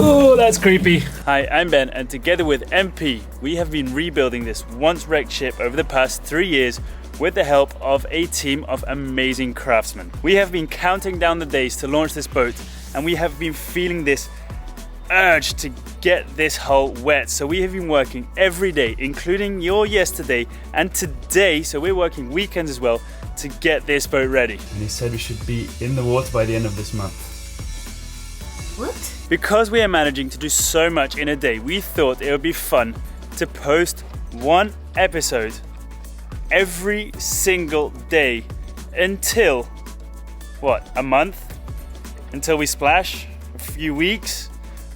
Oh, that's creepy. Hi, I'm Ben, and together with MP, we have been rebuilding this once wrecked ship over the past 3 years with the help of a team of amazing craftsmen. We have been counting down the days to launch this boat, and we have been feeling this urge to get this hull wet. So we have been working every day, including your yesterday and today, so we're working weekends as well, to get this boat ready. And he said we should be in the water by the end of this month. What? Because we are managing to do so much in a day, we thought it would be fun to post one episode every single day until, what, a month? Until we splash? A few weeks?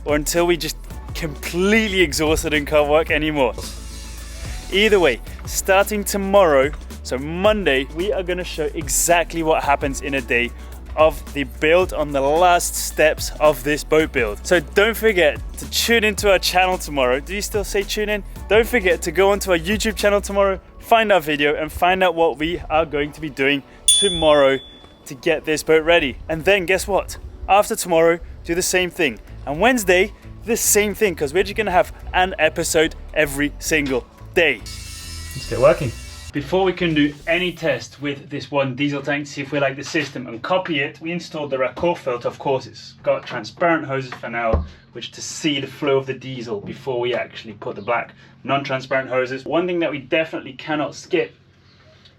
Or until we just completely exhausted and can't work anymore? Either way, starting tomorrow, so Monday, we are going to show exactly what happens in a day of the build on the last steps of this boat build. So don't forget to tune into our channel tomorrow. Do you still say tune in? Don't forget to go onto our YouTube channel tomorrow, find our video and find out what we are going to be doing tomorrow to get this boat ready. And then guess what? After tomorrow, do the same thing. And Wednesday, the same thing, because we're just gonna have an episode every single day. Let's get working. Before we can do any test with this one diesel tank to see if we like the system and copy it, we installed the Raccord filter. Of course, it's got transparent hoses for now, which to see the flow of the diesel before we actually put the black non-transparent hoses. One thing that we definitely cannot skip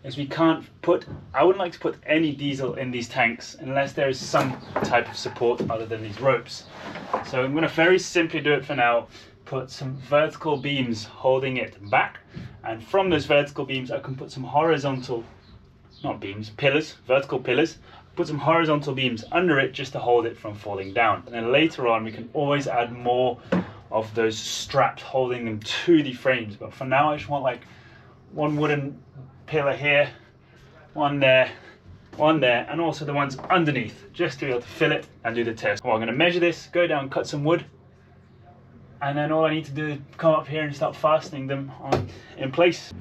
is we can't put, I wouldn't like to put any diesel in these tanks unless there is some type of support other than these ropes. So I'm gonna very simply do it for now, put some vertical beams holding it back, and from those vertical beams I can put some horizontal, not beams, pillars, vertical pillars, put some horizontal beams under it just to hold it from falling down. And then later on we can always add more of those straps holding them to the frames, but for now I just want like one wooden pillar here, one there, and also the ones underneath, just to be able to fill it and do the test. Well, I'm going to measure this, go down, cut some wood, and then all I need to do is come up here and start fastening them on in place.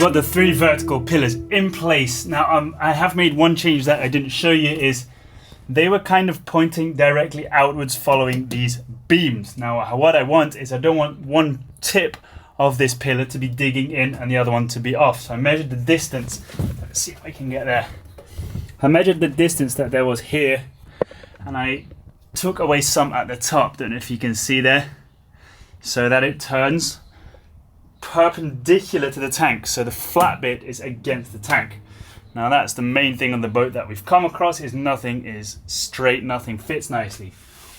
got the 3 vertical pillars in place. Now I have made one change that I didn't show you, is they were kind of pointing directly outwards following these beams. Now what I want is, I don't want one tip of this pillar to be digging in and the other one to be off. So I measured the distance. Let's see if I can get there. I measured the distance that there was here, and I took away some at the top, don't know if you can see there, so that it turns perpendicular to the tank, so the flat bit is against the tank. Now that's the main thing on the boat that we've come across, is nothing is straight, nothing fits nicely.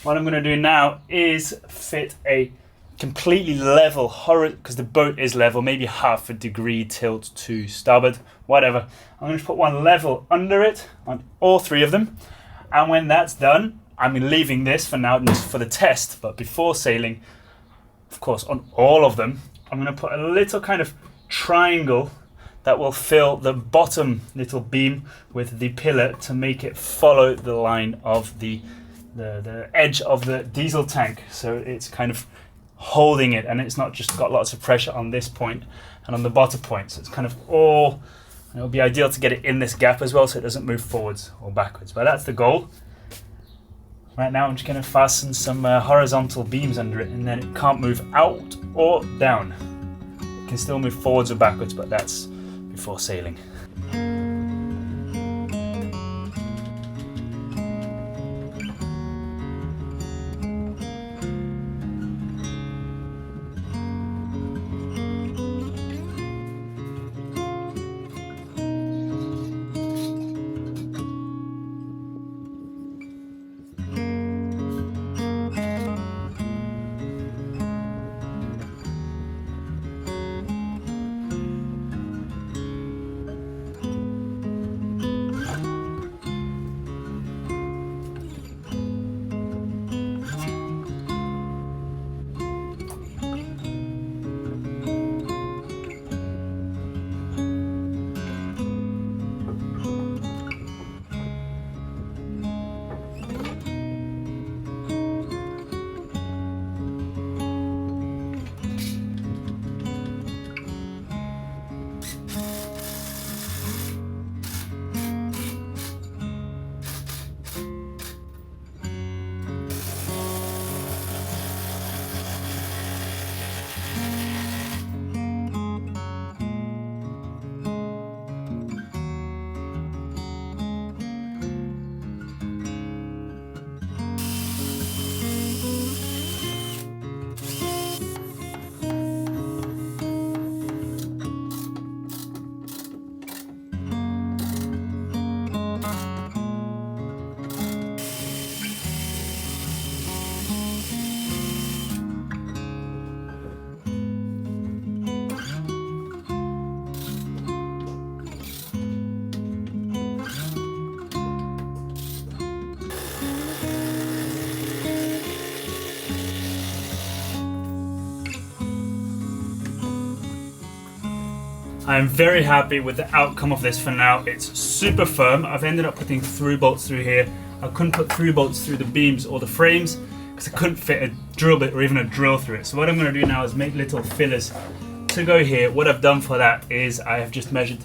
What I'm going to do now is fit a completely level horizontal, because the boat is level, maybe half a degree tilt to starboard, whatever. I'm going to put one level under it on all 3 of them, and when that's done, I'm leaving this for now just for the test. But before sailing, of course, on all of them, I'm going to put a little kind of triangle that will fill the bottom little beam with the pillar to make it follow the line of the edge of the diesel tank, so it's kind of holding it, and it's not just got lots of pressure on this point and on the bottom point. So it's kind of all, and it'll be ideal to get it in this gap as well, so it doesn't move forwards or backwards. But that's the goal. Right now I'm just going to fasten some horizontal beams under it, and then it can't move out or down. It can still move forwards or backwards, but that's before sailing. I'm very happy with the outcome of this for now. It's super firm. I've ended up putting through bolts through here. I couldn't put through bolts through the beams or the frames because I couldn't fit a drill bit or even a drill through it. So what I'm going to do now is make little fillers to go here. What I've done for that is I have just measured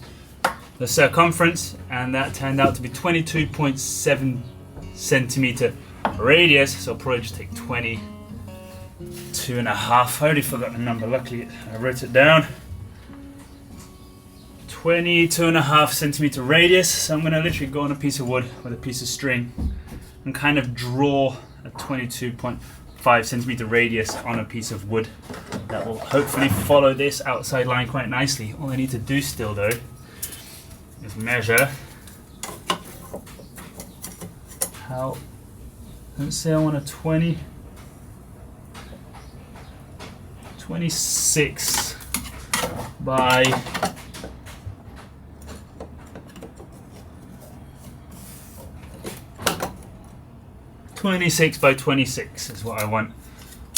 the circumference, and that turned out to be 22.7 centimeter radius. So I'll probably just take 22.5. I already forgot the number, luckily I wrote it down. 22.5 centimeter radius. So I'm going to literally go on a piece of wood with a piece of string and kind of draw a 22.5 centimeter radius on a piece of wood. That will hopefully follow this outside line quite nicely. All I need to do still though is measure how, let's say I want a 26 by 26 by 26 is what I want,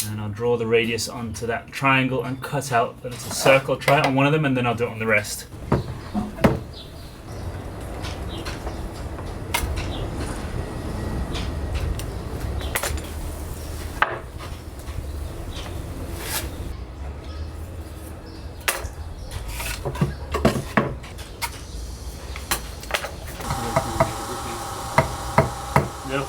and I'll draw the radius onto that triangle and cut out a little circle, try it on one of them, and then I'll do it on the rest. go.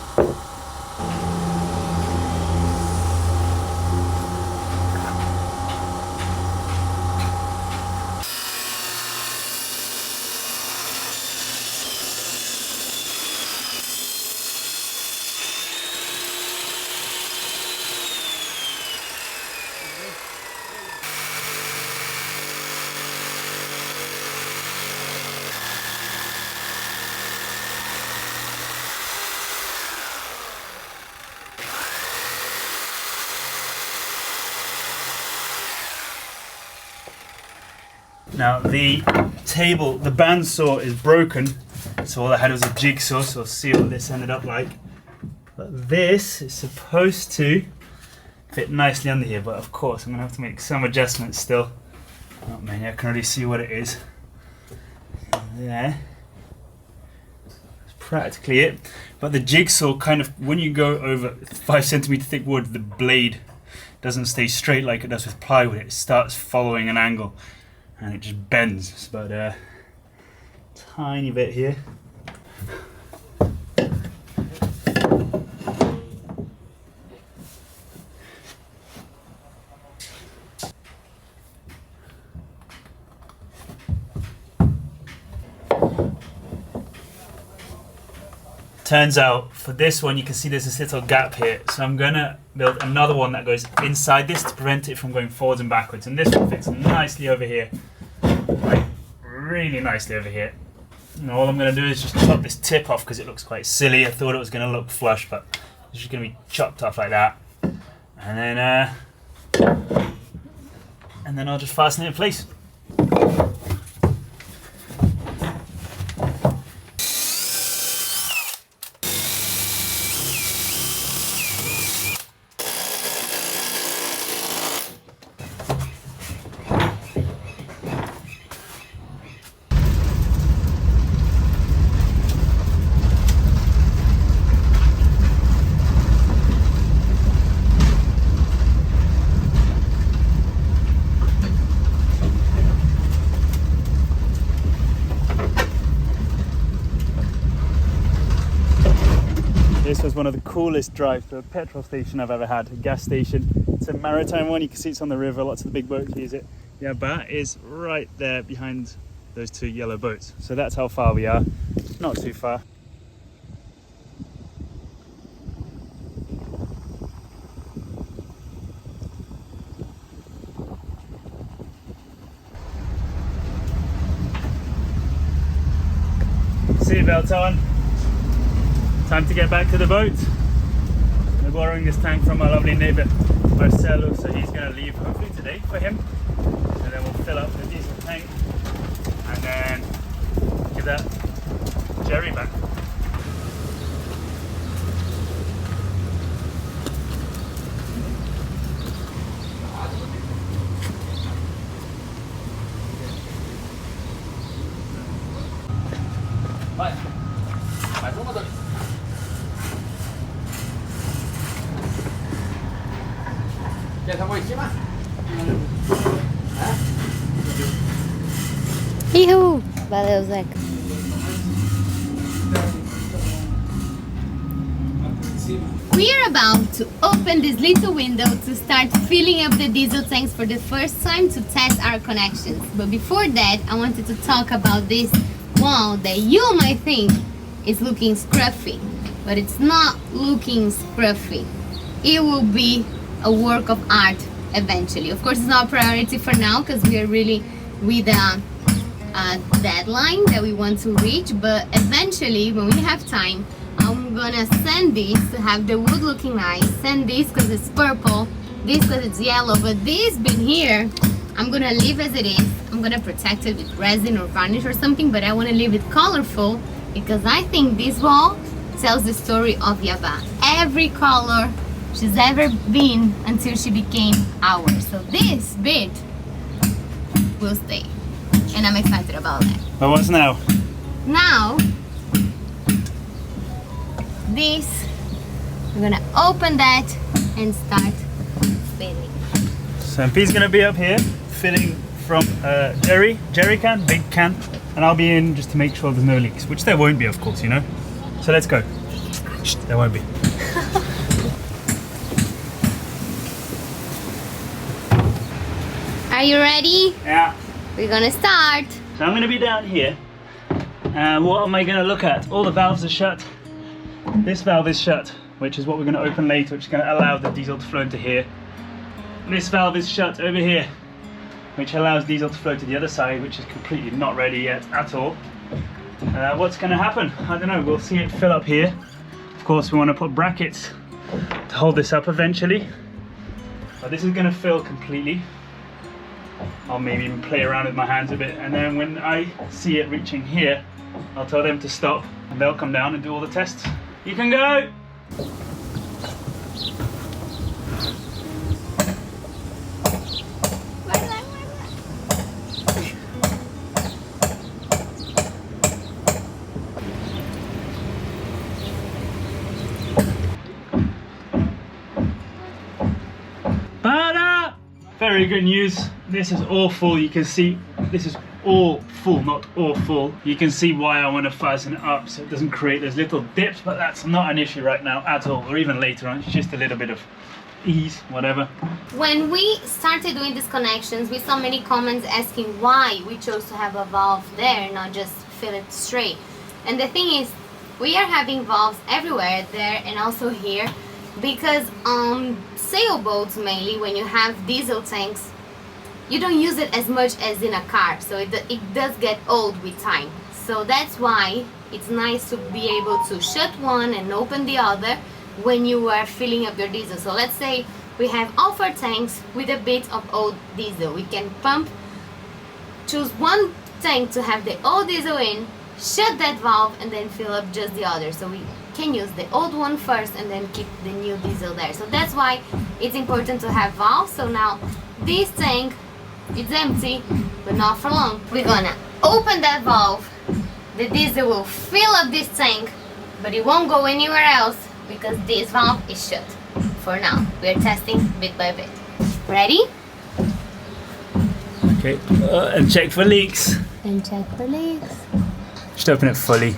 Now the table, the bandsaw is broken, so all I had was a jigsaw, so I'll see what this ended up like. But this is supposed to fit nicely under here, but of course I'm going to have to make some adjustments still. Oh man, I can already see what it is. There. That's practically it. But the jigsaw kind of, when you go over 5 centimeter thick wood, the blade doesn't stay straight like it does with plywood. It starts following an angle. And it just bends. It's about a tiny bit here. Turns out for this one you can see there's this little gap here, so I'm gonna build another one that goes inside this to prevent it from going forwards and backwards, and this one fits nicely over here. Like really nicely over here. And all I'm going to do is just chop this tip off because it looks quite silly. I thought it was going to look flush, but it's just going to be chopped off like that. And then I'll just fasten it in place. This was one of the coolest drives to a petrol station I've ever had, a gas station. It's a maritime one, you can see it's on the river, lots of the big boats use it. Yabá is right there behind those 2 yellow boats. So that's how far we are, not too far. Seatbelt on. Time to get back to the boat. We're borrowing this tank from our lovely neighbour Marcelo, so he's going to leave hopefully today for him. And then we'll fill up the diesel tank and then give that Jerry back. Bye. Ihu! Valeu, Zeca. We are about to open this little window to start filling up the diesel tanks for the first time to test our connections. But before that, I wanted to talk about this wall that you might think is looking scruffy, but it's not looking scruffy. It will be a work of art eventually. Of course, it's not a priority for now because we are really with a deadline that we want to reach, but eventually when we have time, I'm gonna sand this to have the wood looking nice, sand this because it's purple, this because it's yellow, but this bit here I'm gonna leave as it is. I'm gonna protect it with resin or varnish or something, but I want to leave it colorful because I think this wall tells the story of Yabá. Every color she's ever been until she became ours. So this bit will stay, and I'm excited about that. But what's now? Now, this, we're gonna open that and start filling. So MP's gonna be up here filling from jerry can, big can, and I'll be in just to make sure there's no leaks, which there won't be, of course, you know. So let's go. Shh, there won't be. Are you ready? Yeah. We're gonna start. So I'm going to be down here. And what am I going to look at? All the valves are shut. This valve is shut, which is what we're going to open later, which is going to allow the diesel to flow into here. This valve is shut over here, which allows diesel to flow to the other side, which is completely not ready yet at all. What's going to happen? I don't know. We'll see it fill up here. Of course, we want to put brackets to hold this up eventually. But this is going to fill completely. I'll maybe even play around with my hands a bit, and then when I see it reaching here, I'll tell them to stop and they'll come down and do all the tests. You can go! Very good news. This is all full. You can see this is all full, not all full. You can see why I want to fasten it up so it doesn't create those little dips, but that's not an issue right now at all, or even later on. It's just a little bit of ease, whatever. When we started doing these connections, we saw many comments asking why we chose to have a valve there, not just fill it straight. And the thing is, we are having valves everywhere, there and also here, because on sailboats mainly, when you have diesel tanks, you don't use it as much as in a car, so it does get old with time. So that's why it's nice to be able to shut one and open the other when you are filling up your diesel. So let's say we have all 4 tanks with a bit of old diesel. We can choose one tank to have the old diesel in, shut that valve and then fill up just the other. So we can use the old one first and then keep the new diesel there. So that's why it's important to have valves. So now this tank, it's empty, but not for long. We're gonna open that valve. The diesel will fill up this tank, but it won't go anywhere else because this valve is shut. For now, we're testing bit by bit. Ready? Okay, and check for leaks. And check for leaks. Just open it fully.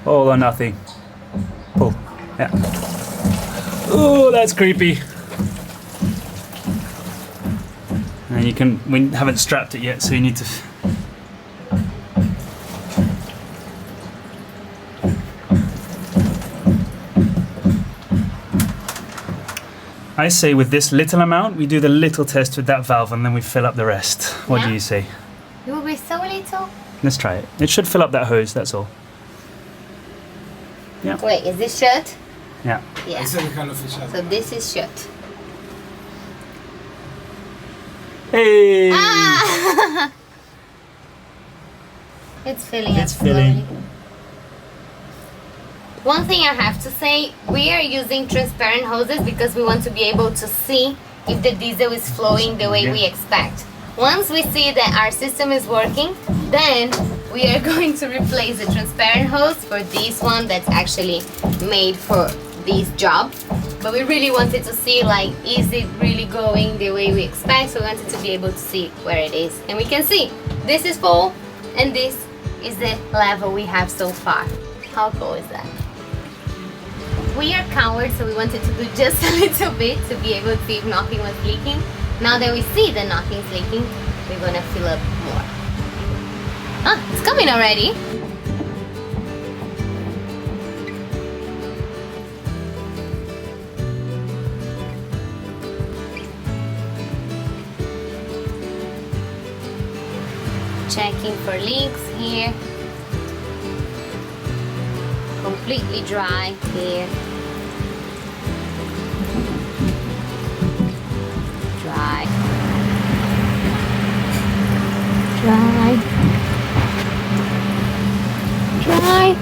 All or nothing. Pull. Yeah. Oh, that's creepy. And you can, we haven't strapped it yet, so you need to. I say with this little amount, we do the little test with that valve and then we fill up the rest. What do you say? It will be so little. Let's try it. It should fill up that hose, that's all. Yeah. Wait, is this shut? Yeah. Yeah. So this is shut. Hey! Ah! It's filling up slowly. One thing I have to say, we are using transparent hoses because we want to be able to see if the diesel is flowing the way we expect. Once we see that our system is working, then we are going to replace the transparent hose for this one that's actually made for this job. But we really wanted to see, like, is it really going the way we expect? So we wanted to be able to see where it is. And we can see this is full and this is the level we have so far. How cool is that? We are cowards, so we wanted to do just a little bit to be able to see if nothing was leaking. Now that we see that nothing's leaking, we're gonna fill up more. Ah, it's coming already. Checking for leaks here. Completely dry here. Dry. Dry. Dry.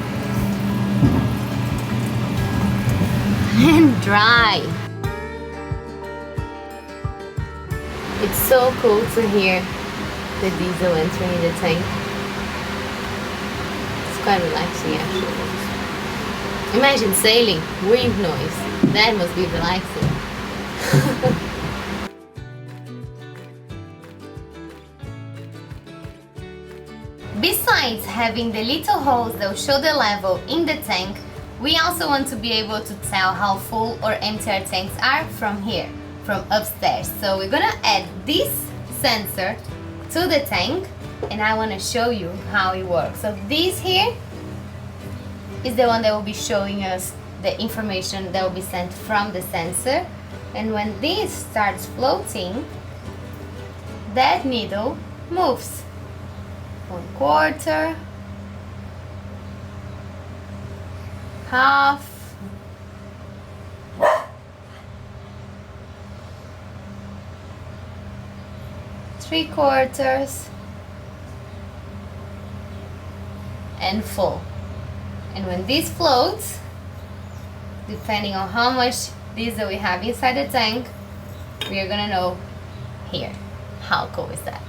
And dry. It's so cool to hear the diesel entering the tank. It's quite relaxing actually. Imagine sailing with noise. That must be relaxing. Besides having the little holes that will show the level in the tank, We also want to be able to tell how full or empty our tanks are from here, from upstairs. So we're gonna add this sensor to the tank, and I want to show you how it works. So this here is the one that will be showing us the information that will be sent from the sensor, and when this starts floating, that needle moves 1/4, half, three-quarters, and full. And when this floats, depending on how much diesel we have inside the tank, we are gonna know here. How cool is that?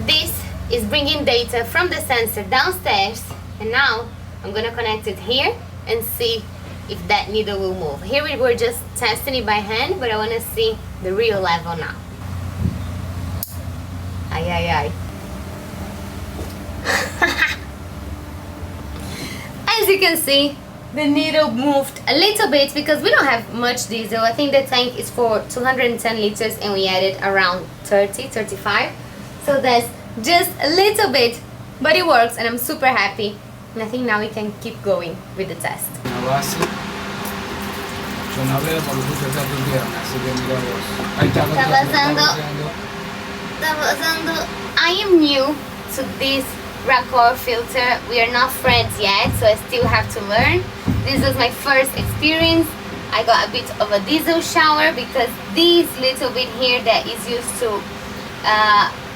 This is bringing data from the sensor downstairs, and now I'm gonna connect it here and see if that needle will move. Here we were just testing it by hand, but I want to see the real level now. Ay, ay, ay. As you can see, the needle moved a little bit because we don't have much diesel. I think the tank is for 210 liters and we added around 35. So that's just a little bit, but it works and I'm super happy. And I think now we can keep going with the test. I am new to this Raccord filter. We are not friends yet, so I still have to learn. This was my first experience. I got a bit of a diesel shower because this little bit here that is used to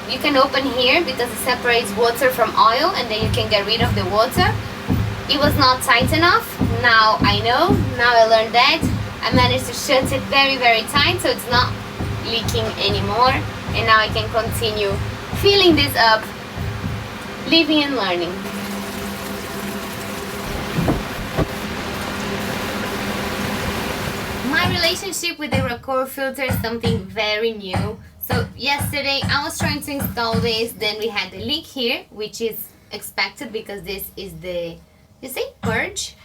you can open here because it separates water from oil, and then you can get rid of the water. It was not tight enough. Now I know, now I learned that. I managed to shut it very, very tight so it's not leaking anymore, and now I can continue filling this up, living and learning. My relationship with the Raccord filter is something very new. So yesterday I was trying to install this, then we had the leak here, which is expected because this is the, you see, purge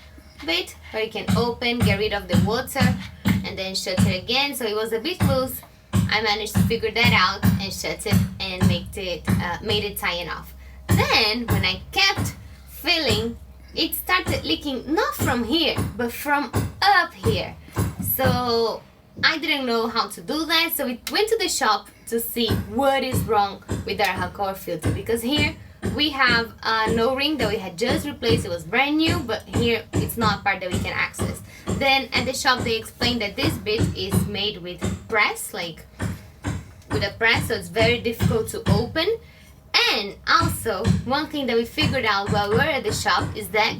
bit where you can open, get rid of the water, and then shut it again. So it was a bit loose. I managed to figure that out and shut it and made it tie enough. Then when I kept filling, it started leaking not from here but from up here. So I didn't know how to do that, so we went to the shop to see what is wrong with our Raccord filter, because here we have no ring that we had just replaced. It was brand new, but here it's not a part that we can access. Then at the shop they explained that this bit is made with press, like with a press, so it's very difficult to open. And also one thing that we figured out while we were at the shop is that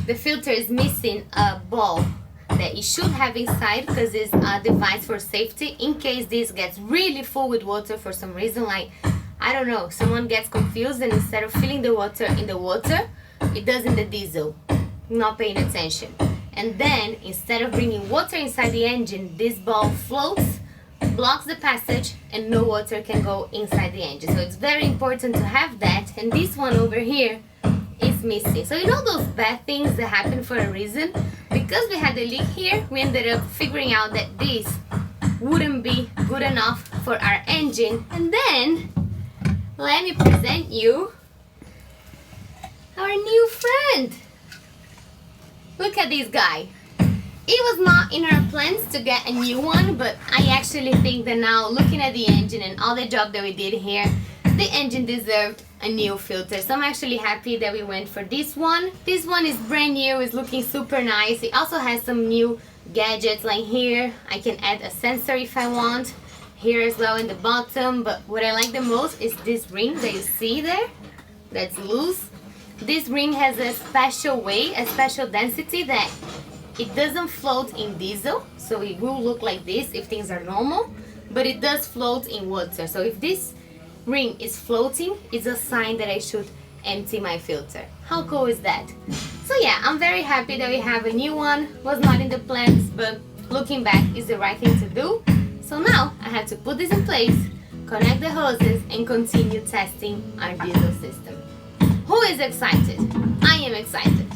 the filter is missing a ball that it should have inside, because it's a device for safety in case this gets really full with water for some reason, like I don't know, someone gets confused and instead of filling the water in the water, it does in the diesel, not paying attention. And then instead of bringing water inside the engine, this ball floats, blocks the passage, and no water can go inside the engine. So it's very important to have that, and this one over here is missing. So you know those bad things that happen for a reason? Because we had a leak here, we ended up figuring out that this wouldn't be good enough for our engine. And then let me present you our new friend. Look at this guy. It was not in our plans to get a new one, but I actually think that now, looking at the engine and all the job that we did here, the engine deserved a new filter. So I'm actually happy that we went for this one. This one is brand new, it's looking super nice. It also has some new gadgets, like here I can add a sensor if I want, here as well in the bottom. But what I like the most is this ring that you see there, that's loose. This ring has a special weight, a special density, that it doesn't float in diesel, so it will look like this if things are normal, but it does float in water. So if this ring is floating, it's a sign that I should empty my filter. How cool is that? So yeah, I'm very happy that we have a new one. Was not in the plans, but looking back is the right thing to do. So now I have to put this in place, connect the hoses, and continue testing our diesel system. Who is excited? I am excited.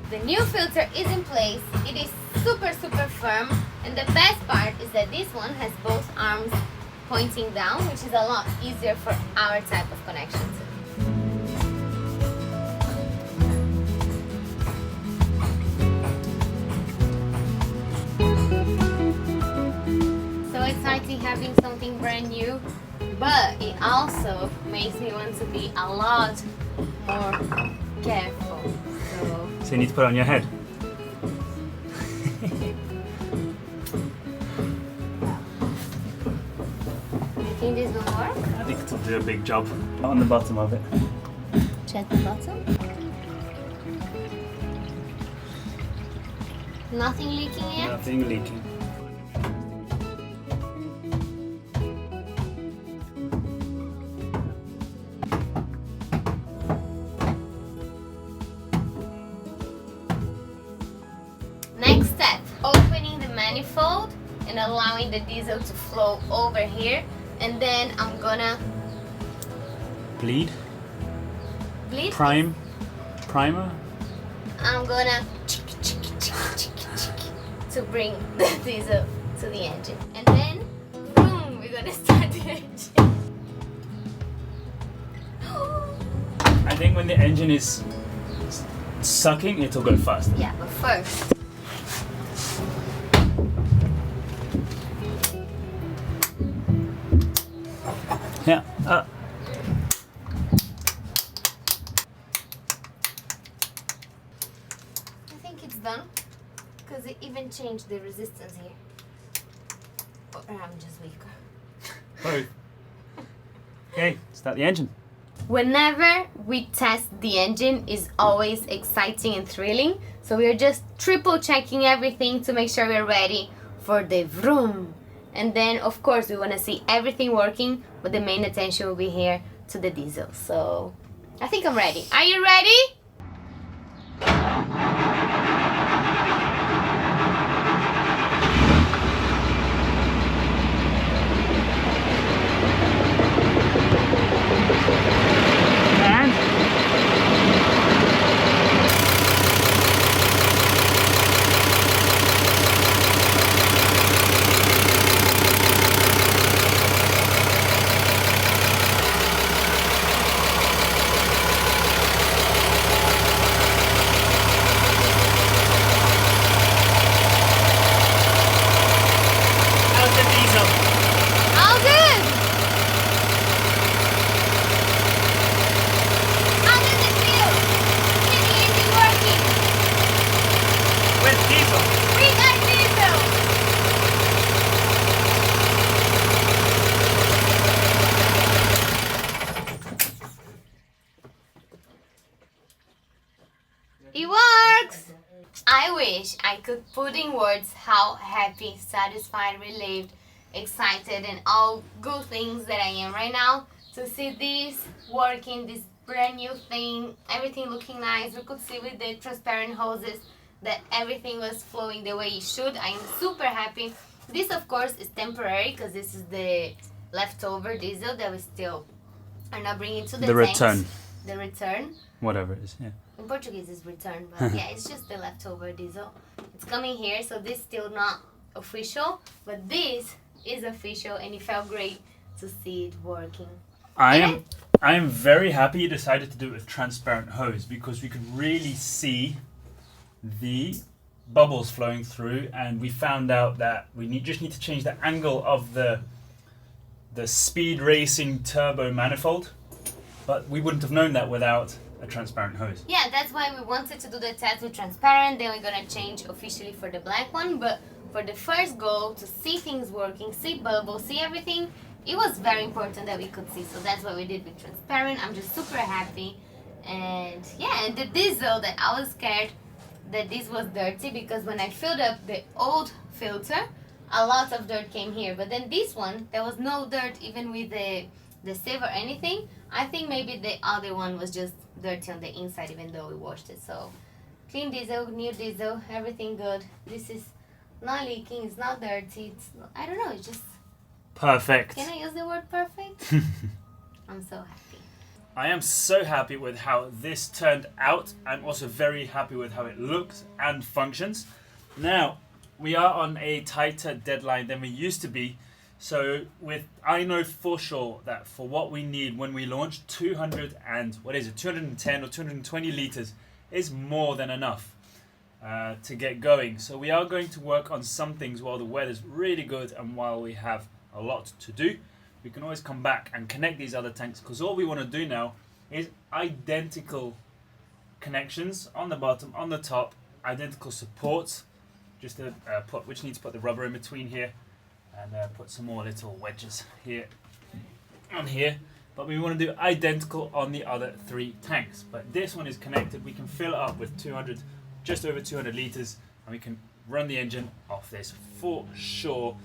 The new filter is in place. It is super firm, and the best part is that this one has both arms pointing down, which is a lot easier for our type of connections. So exciting having something brand new, but it also makes me want to be a lot more careful. So you need to put it on your head. You think this will work? I think it'll do a big job on the bottom of it. Check the bottom. Nothing leaking yet? Nothing leaking. Next step, opening the manifold and allowing the diesel to flow over here, and then I'm gonna Bleed? primer. I'm gonna to bring the diesel to the engine, and then boom, we're gonna start the engine. I think when the engine is sucking, it'll go faster. Yeah, but first Yeah. I think it's done, because it even changed the resistance here. Or I'm just weaker. Both. Okay, start the engine. Whenever we test the engine is always exciting and thrilling, so we're just triple checking everything to make sure we're ready for the vroom. And then of course we want to see everything working, but the main attention will be here to the diesel. So I think I'm ready. Are you ready? And how's the diesel? All good. How does it feel? Is the engine working? With diesel. We got diesel. It works! I wish I could put in words how happy, satisfied, relieved, excited, and all good things that I am right now to see this working, this brand new thing, everything looking nice. We could see with the transparent hoses that everything was flowing the way it should. I am super happy. This of course is temporary because this is the leftover diesel that we still are not bringing to the tanks. return. The return. Whatever it is, yeah. In Português is return, but yeah, it's just the leftover diesel. It's coming here, so this still not official, but this is official, and it felt great to see it working. I am very happy you decided to do it with transparent hose, because we could really see the bubbles flowing through, and we found out that we just need to change the angle of the speed racing turbo manifold, but we wouldn't have known that without a transparent hose. Yeah, that's why we wanted to do the test with transparent, then we're gonna change officially for the black one, but for the first go, to see things working, see bubbles, see everything, it was very important that we could see, so that's what we did with transparent. I'm just super happy. And yeah, and the diesel, that I was scared that this was dirty, because when I filled up the old filter, a lot of dirt came here, but then this one, there was no dirt even with the sieve or anything. I think maybe the other one was just dirty on the inside, even though we washed it. So Clean diesel, new diesel, everything good. This is not leaking, it's not dirty, I don't know, it's just... Perfect. Can I use the word perfect? I'm so happy. I am so happy with how this turned out. I'm also very happy with how it looks and functions. Now, we are on a tighter deadline than we used to be. So I know for sure that for what we need when we launch, 210 or 220 liters is more than enough to get going. So we are going to work on some things while the weather's really good and while we have a lot to do. We can always come back and connect these other tanks, because all we want to do now is identical connections on the bottom, on the top, identical supports, just to which needs to put the rubber in between here, and put some more little wedges here on here. But we want to do identical on the other 3 tanks. But this one is connected. We can fill it up with just over 200 liters, and we can run the engine off this for sure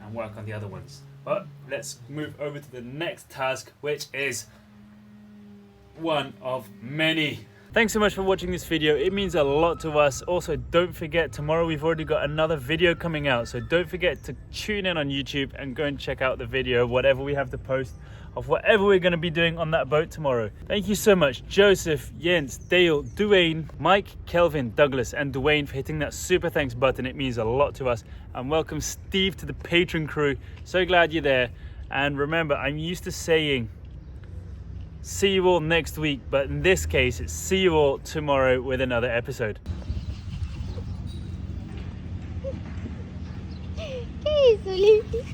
and work on the other ones. But let's move over to the next task, which is one of many. Thanks so much for watching this video. It means a lot to us. Also, don't forget, tomorrow we've already got another video coming out. So don't forget to tune in on YouTube and go and check out the video, whatever we have to post, of whatever we're going to be doing on that boat tomorrow. Thank you so much, Joseph, Jens, Dale, Duane, Mike, Kelvin, Douglas, and Dwayne for hitting that super thanks button. It means a lot to us. And welcome Steve to the Patron crew. So glad you're there. And remember, I'm used to saying see you all next week, but in this case, it's see you all tomorrow with another episode. Que isso, Lipe?